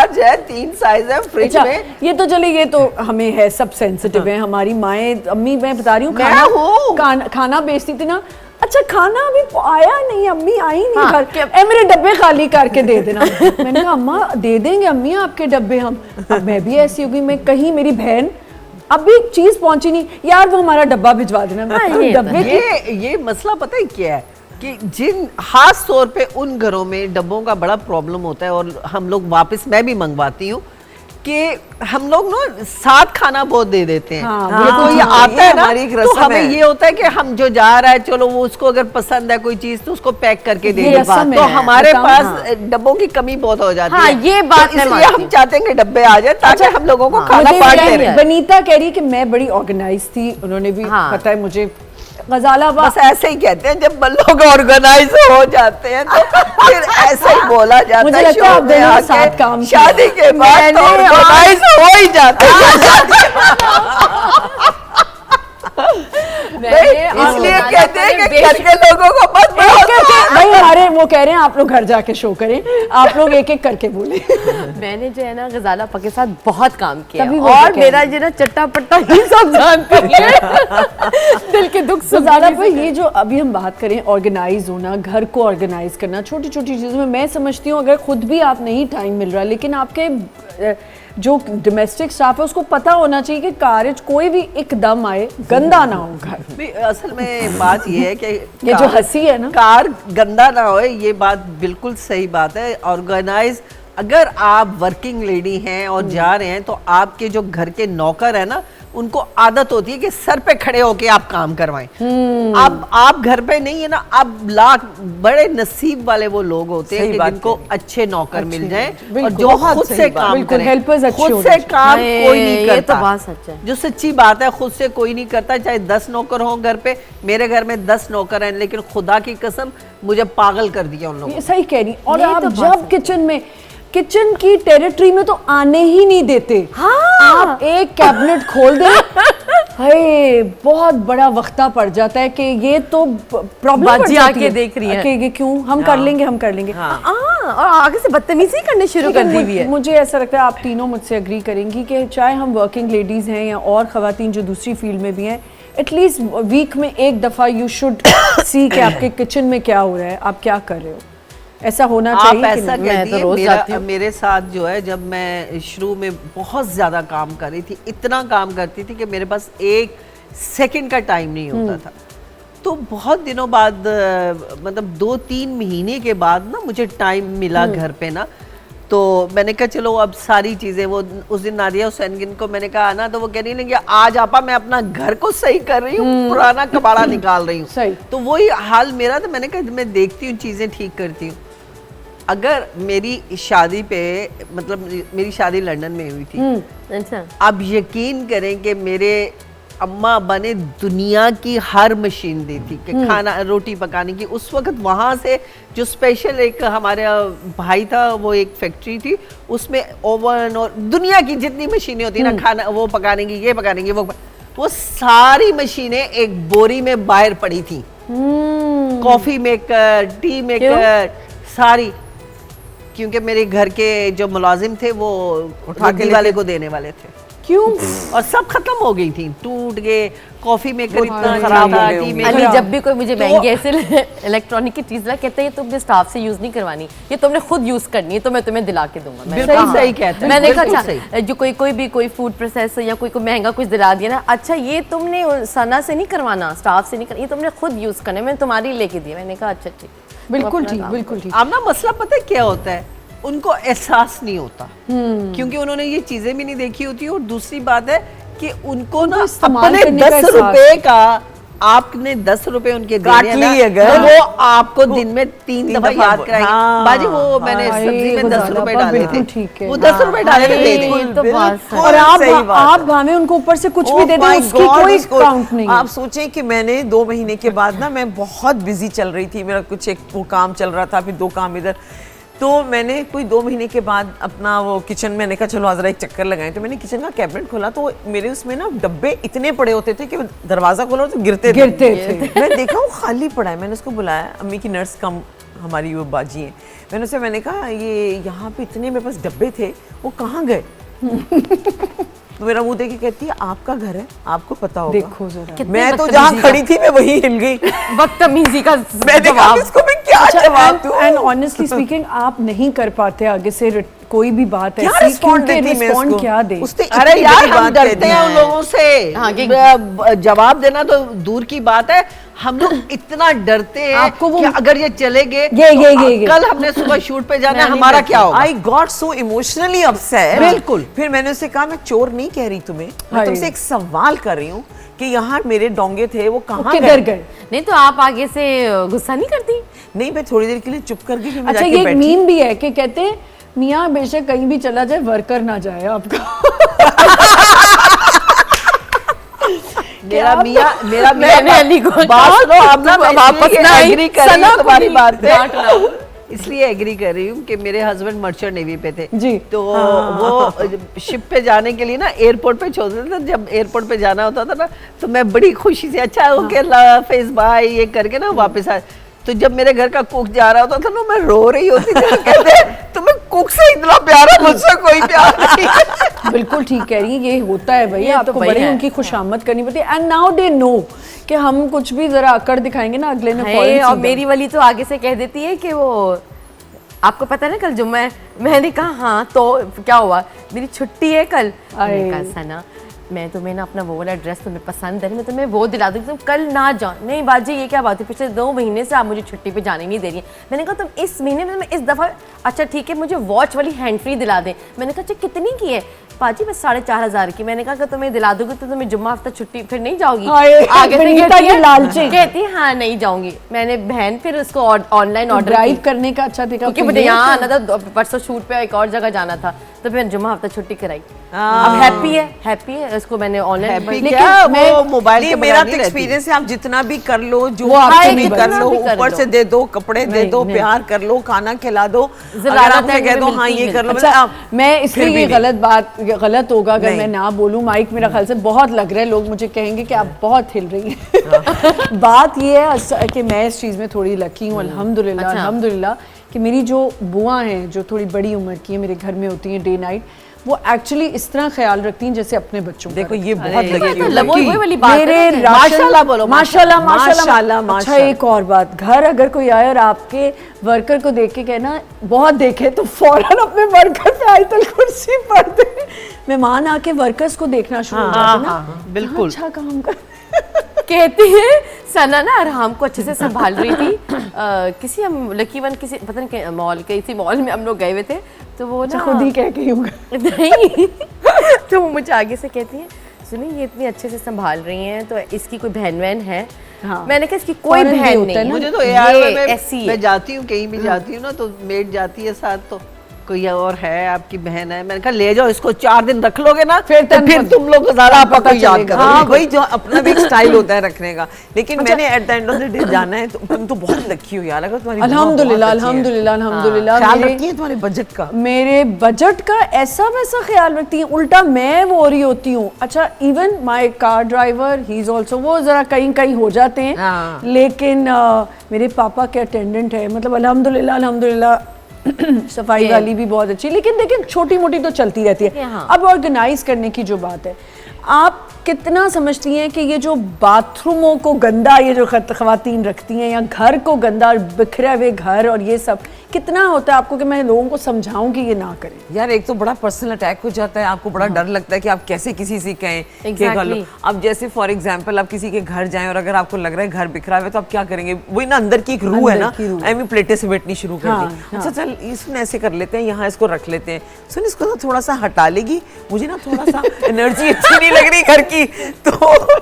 Large है, 3 size है fridge में। ये तो चले, ये तो हमें है, सब सेंसिटिव है। हमारी माएँ, अम्मी, मैं बता रही हूँ, खाना बेचती थी ना, अच्छा खाना अभी आया नहीं, अम्मी आई नहीं घर, मेरे डब्बे खाली करके दे देना। मैंने कहा अम्मा दे देंगे अम्मी आपके डब्बे हम। अब मैं भी ऐसी होगी, मैं कहीं मेरी बहन अभी चीज पहुंची नहीं, यार वो हमारा डब्बा भिजवा देना। ये मसला पता है क्या है कि जिन खास तौर पे उन घरों में डब्बों का बड़ा प्रॉब्लम होता है, और हम लोग वापस, मैं भी मंगवाती हूँ कि हम लोग ना साथ खाना बहुत दे देते हैं। कोई आता है ना, तो हमें ये होता है कि हम जो जा रहा है, चलो वो उसको अगर पसंद है कोई चीज तो उसको पैक करके दे दे, तो हमारे पास डब्बों की कमी बहुत हो जाती है। ये बात तो इसलिए हम चाहते हैं कि डब्बे आ जाए ताकि हम लोगों को खाना बांट दे। बनीता कह रही कि मैं बड़ी ऑर्गेनाइज थी, उन्होंने भी पता है मुझे। गजालाबाद बस ऐसे ही कहते हैं, जब लोग ऑर्गेनाइज हो जाते हैं तो फिर ऐसे ही बोला जाता है। मुझे लगता है आप दोनों साथ काम शादी के बाद तो ऑर्गेनाइज हो ही जाते हैं। इसलिए कहते हैं कि घर के लोगों को बस भाई हमारे वो कह रहे हैं आप लोग घर जाके शो करें, आप लोग एक एक करके बोले। मैंने जो है ना गजाला पा के साथ बहुत काम किया, और मेरा जो ना चट्टा पट्टा ही सब जानती है। दिल के दुख गजाला पर ये जो अभी हम बात करें ऑर्गेनाइज होना, घर को ऑर्गेनाइज करना, छोटी छोटी चीज़ों में मैं समझती हूँ अगर खुद भी आप नहीं टाइम मिल रहा, लेकिन आपके जो डोमेस्टिक स्टाफ है उसको पता होना चाहिए कि कारज कोई भी एकदम आए गंदा ना हो घर। असल में बात ये है कि ये जो हंसी है ना, कार गंदा ना हो, ये बात बिल्कुल सही बात है। ऑर्गेनाइज, अगर आप वर्किंग लेडी हैं और जा रहे हैं तो आपके जो घर के नौकर है ना, उनको आदत होती है कि सर पे खड़े होके आप काम करवाएं। अब आप घर पे नहीं है ना, अब लाख बड़े नसीब वाले वो लोग होते हैं कि जिनको अच्छे नौकर मिल जाएं और जो खुद से काम करें। खुद से काम कोई नहीं करता, तो बात सच है, जो सच्ची बात है, खुद से कोई नहीं करता। चाहे 10 नौकर हों घर पे, मेरे घर में 10 नौकर हैं, लेकिन खुदा की कसम मुझे पागल कर दिया उन लोगों। सही कह रही। और आप जब किचन की टेरिटरी में तो आने ही नहीं देते। आप एक कैबिनेट खोल दें, हाय बहुत बड़ा वक्ता पड़ जाता है कि ये तो प्रॉब्लम पड़ जाती है। देख रही है कि क्यों हम कर लेंगे, हम कर लेंगे। और आगे से बदतमीजी करने शुरू कर दी हुई है। मुझे ऐसा लगता है आप तीनों मुझसे एग्री करेंगी कि चाहे हम वर्किंग लेडीज हैं या और खवातीन जो दूसरी फील्ड में भी हैं, एटलीस्ट वीक में एक दफा यू शुड सी कि आपके किचन में क्या हो रहा है, आप क्या कर रहे हो। ऐसा होना चाहिए। आप ऐसा कहती हैं, मेरे साथ जो है, जब मैं शुरू में बहुत ज़्यादा काम कर रही थी, इतना काम करती थी कि मेरे पास 1 सेकंड का टाइम नहीं होता था। तो बहुत दिनों बाद, मतलब 2-3 महीने के बाद ना मुझे टाइम मिला घर पे ना, तो मैंने कहा चलो अब सारी चीज़ें, वो उस दिन नादिया हुसैन को मैंने कहा ना, तो वो कह रही है आज आपा मैं अपना घर को सही कर रही हूँ, पुराना कबाड़ा निकाल रही हूँ। तो वही हाल मेरा, तो मैंने कहा मैं देखती हूँ चीज़ें ठीक करती हूँ। अगर मेरी शादी पे, मतलब मेरी शादी लंदन में हुई थी, अच्छा, अब यकीन करें कि मेरे अम्मा अब्बा ने दुनिया की हर मशीन दी थी कि खाना रोटी पकाने की। उस वक्त वहाँ से जो स्पेशल एक हमारा भाई था, वो एक फैक्ट्री थी, उसमें ओवन और दुनिया की जितनी मशीनें होती ना, खाना वो पकाने की, ये पकाने की, वो सारी मशीनें एक बोरी में बाहर पड़ी थी। कॉफी मेकर, टी मेकर, सारी, क्योंकि मेरे घर के जो मुलाजिम थे वो उठाने वाले को देने वाले थे। क्यों? और सब खत्म हो गई थी, टूट गए। कॉफी मेकर इतना खराब था, टी मेकर। जब भी कोई मुझे महंगी ऐसे इलेक्ट्रॉनिक की चीज ला, कहते हैं ये तुमने स्टाफ से यूज नहीं करवानी, ये तुमने खुद यूज करनी है, तो मैं तुम्हें दिला के दूंगा। सही कहते हैं। मैंने कहा अच्छा, जो कोई फूड प्रोसेसर या कोई महंगा कुछ दिला दिया ना, अच्छा ये तुमने सना से नहीं करवाना, स्टाफ से नहीं करना, ये तुमने खुद यूज करना है, मैंने तुम्हारी लेके दिया। मैंने कहा अच्छा ठीक, बिल्कुल ठीक, बिल्कुल ठीक। अब ना मसला पता है क्या होता है, उनको एहसास नहीं होता, क्योंकि उन्होंने ये चीजें भी नहीं देखी होती। और दूसरी बात है कि उनको ना अपने 10 रुपए का, आपने 10 रुपए उनके देने हैं ना, तो वो आपको दिन में 3 दफा याद कराएंगे। बाजी वो मैंने सब्जी में 10 रुपए डाले थे, वो 10 रुपए डाले थे। और आप भावे उनको ऊपर से कुछ भी दे दें, उसकी कोई काउंट नहीं। आप सोचें कि मैंने 2 महीने के बाद ना, मैं बहुत बिजी चल रही थी, मेरा कुछ एक वो काम चल रहा था, फिर 2 काम इधर, तो मैंने कोई 2 महीने के बाद अपना वो किचन में, मैंने कहा चलो आज एक चक्कर लगाएं, तो मैंने किचन का कैबिनेट खोला, तो मेरे उसमें ना डब्बे इतने पड़े होते थे कि दरवाजा खोलो तो गिरते थे। मैं देखा वो खाली पड़ा है, मैंने उसको बुलाया, अम्मी की नर्स कम हमारी वो बाजी हैं, मैंने कहा ये यहाँ पे इतने मेरे पास डब्बे थे, वो कहाँ गए? तो मेरा मुंह देख के कहती है आपका घर है, आपको पता होगा। देखो जरा, मैं तो जहाँ खड़ी थी मैं वहीं हिल गई। बदतमीजी का मैंने कहा इसको मैं क्या जवाब दूं? एंड ऑनेस्टली स्पीकिंग आप नहीं कर पाते आगे से कोई भी बात क्या ऐसी, रिस्पॉन्ड क्योंकि देती मैं रिस्पॉन्ड उसको? क्या दे? उसने अरे इतनी यार बड़ी हम बात कह डरते दी हैं है। उन लोगों से। हाँ, जवाब देना तो दूर की बात है, हम लोग इतना डरते हैं आपको वो- कि अगर ये चले गए ये। कल हमने सुबह शूट पे जाना है, हमारा क्या होगा? I got so emotionally upset। बिल्कुल। फिर मैंने उससे कहा मैं चोर नहीं कह रही तुम्हें, मैं हाय। तुमसे एक सवाल कर रही हूँ कि यहाँ मेरे डोंगे थे वो कहाँ किधर गए? नहीं तो आप आगे से गुस्सा नहीं करती? नहीं, मैं थोड़ी देर के लिए चुप कर गई, फिर मैं अच्छा, जाके ये बैठी। मीम भी है कि कहते हैं मियाँ बेशक कहीं भी चला जाए वर्कर ना जाए आपका। मेरा मैंने अली को बात सुनो, अब ना मैं वापस इसलिए ना आई, एग्री कर रही सना हूँ को तुम्हारी भी बात डांट रहा हूँ। पे, इसलिए एग्री कर रही हूँ कि मेरे हस्बैंड मर्चेंट नेवी पे थे जी। तो वो शिप पे जाने के लिए ना एयरपोर्ट पे छोड़ते थे। जब एयरपोर्ट पे जाना होता था ना तो मैं बड़ी खुशी से अच्छा ओके अल्लाह हाफिज़ बाय ये करके ना वापस आ। तो जब मेरे घर का कुक जा रहा होता था ना मैं रो रही होती थी, तो कहते तुम्हें कुक से इतना प्यार है, मुझसे कोई प्यार नहीं। बिल्कुल ठीक कह रही है, ये होता है भैया, ये तो आपको भई बड़ी है। उनकी खुशामद करनी पड़ती है। एंड नाउ दे नो कि हम कुछ भी जरा अकड़ दिखाएंगे ना अगले ने है, फौरन और सीधा। मेरी वाली तो आगे से कह देती है कि वो आपको पता है ना कल जुम्मा है। मैंने कहा हाँ तो क्या हुआ, मेरी छुट्टी है कल। मैंने कहा सना मैं तुम्हें ना अपना वो वाला ड्रेस तुम्हें पसंद है, मैं तुम्हें वो दिला दूँगी, तुम कल ना जाओ। नहीं बाजी ये क्या बात है, पिछले 2 महीने से आप मुझे छुट्टी पे जाने नहीं दे रही हैं। मैंने कहा तुम इस महीने में मैं इस दफ़ा अच्छा ठीक है मुझे वॉच वाली हैंड फ्री दिला दें। मैंने कहा अच्छा कितनी की है? बाजी बस 4,500 की। मैंने कहा अगर तुम्हें दिला दोगे तो तुम्हें जुम्मा हफ्ता छुट्टी फिर नहीं जाओगी? आगे से विनीता की लालची। कहती है हाँ नहीं जाऊंगी। मैंने बहन फिर उसको ऑनलाइन ऑर्डर ड्राइव करने का अच्छा तरीका क्योंकि मुझे यहाँ आना था, परसों शूट पे एक और जगह जाना था, तो फिर जुम्मा हफ्ता छुट्टी कराई। अब हैप्पी है उसको मैंने ऑनलाइन। हैप्पी क्या वो मोबाइल नहीं, के मेरा बगैर तो नहीं रहती। एक्सपीरियंस है, आप जितना भी कर लो जो वो आपसे आपसे नहीं भी कर बनता। लो, जितना भी कर ऊपर लो। से दे दो, कपड़े दे नहीं, दो, नहीं। प्यार कर लो, खाना खिला दो, अगर ज़्यादा आपसे टाइम कह दो में हाँ मिलती ये कर लो, अच्छा मतलब मैं इसलिए फिर भी ये नहीं। गलत होगा अगर नहीं। मैं ना बोलूं। माइक मेरा ख्याल से बहुत लग रहा है, लोग मुझे कहेंगे कि आप बहुत हिल रही हैं। बात ये है कि मैं इस चीज़ में थोड़ी लकी हूँ अल्हम्दुलिल्लाह। अच्छा। अल्हम्दुलिल्लाह कि मेरी जो बुआ हैं जो थोड़ी बड़ी उम्र की हैं, मेरे घर में होती हैं डे नाइट, वो एक्चुअली इस तरह ख्याल रखती हैं जैसे अपने बच्चों का। देखो ये बहुत अरे, लकी ये हूँ। तो वही वाली बात है मेरे ना। माशाल्लाह बोलो, माशाल्लाह माशाल्लाह, अच्छा माशाल्लाह। एक और बात, घर अगर कोई आए और आपके वर्कर को देख के कहना बहुत देखे तो फौरन अपने वर्कर पे आयतल कुर्सी पढ़ दे। मेहमान आके वर्कर्स को देखना शुरू हो जाते हैं ना, बिल्कुल। अच्छा काम कर। कहती है सना ना अरहाम को अच्छे से संभाल रही थी। किसी हम लकी वन किसी पता नहीं मॉल के इसी मॉल में हम लोग गए हुए थे, तो वो ना खुद ही कह के यूं नहीं तो वो मुझे आगे से कहती है सुनिए ये इतनी अच्छे से संभाल रही हैं तो इसकी कोई बहन वहन है? हाँ। मैंने कहा इसकी कोई फौरन भी बहन होता है नहीं, ना। मुझे तो यार ये ऐसी है। मैं जाती हूँ कहीं भी जाती हूँ ना तो मेड जाती है साथ, तो कोई और है आपकी बहन है, मैंने कहा ले जाओ इसको 4 दिन रख लोगे ना फिर तुम लोग ज़्यादा पता याद करो। हाँ वही जो अपना भी एक स्टाइल होता है रखने का। लेकिन मैंने at the end of the day जाना है, तो तुम तो बहुत लकी हो यार, अगर तुम्हारी बुआ अल्हम्दुलिल्लाह बहुत अच्छी है। अल्हम्दुलिल्लाह अल्हम्दुलिल्लाह। ख्याल मेरे- रखती है तुम्हारे बजट का। मेरे बजट का ऐसा वैसा ख्याल रखती है, उल्टा मैं वो हो रही होती हूँ। अच्छा even my car driver he is also, वो जरा कहीं कहीं हो जाते हैं हाँ। लेकिन मेरे पापा के अटेंडेंट है, मतलब अल्हम्दुलिल्लाह अल्हम्दुलिल्लाह सफाई वाली भी बहुत अच्छी, लेकिन देखिए छोटी मोटी तो चलती रहती है। हाँ। अब ऑर्गेनाइज करने की जो बात है, आप कितना समझती हैं कि ये जो बाथरूमों को गंदा ये जो खवातीन रखती हैं या घर को गंदा बिखरे हुए घर और ये सब कितना होता है आपको कि मैं लोगों को समझाऊं कि ये ना करें? यार एक तो बड़ा पर्सनल अटैक हो जाता है, आपको बड़ा डर लगता है कि आप कैसे किसी से कहें कि कर लो। अब जैसे फॉर एग्जांपल आप किसी के घर जाएं और अगर आपको लग रहा है घर बिखरा हुआ है तो आप क्या करेंगे? वही ना अंदर की एक रूह है ना, एमी प्लेटें समेटनी शुरू कर दी। अच्छा चल इसमें ऐसे कर लेते हैं, यहाँ इसको रख लेते हैं, सुन इसको ना थोड़ा सा हटा लेगी, मुझे ना थोड़ा सा एनर्जी अच्छी नहीं लग रही घर की, तो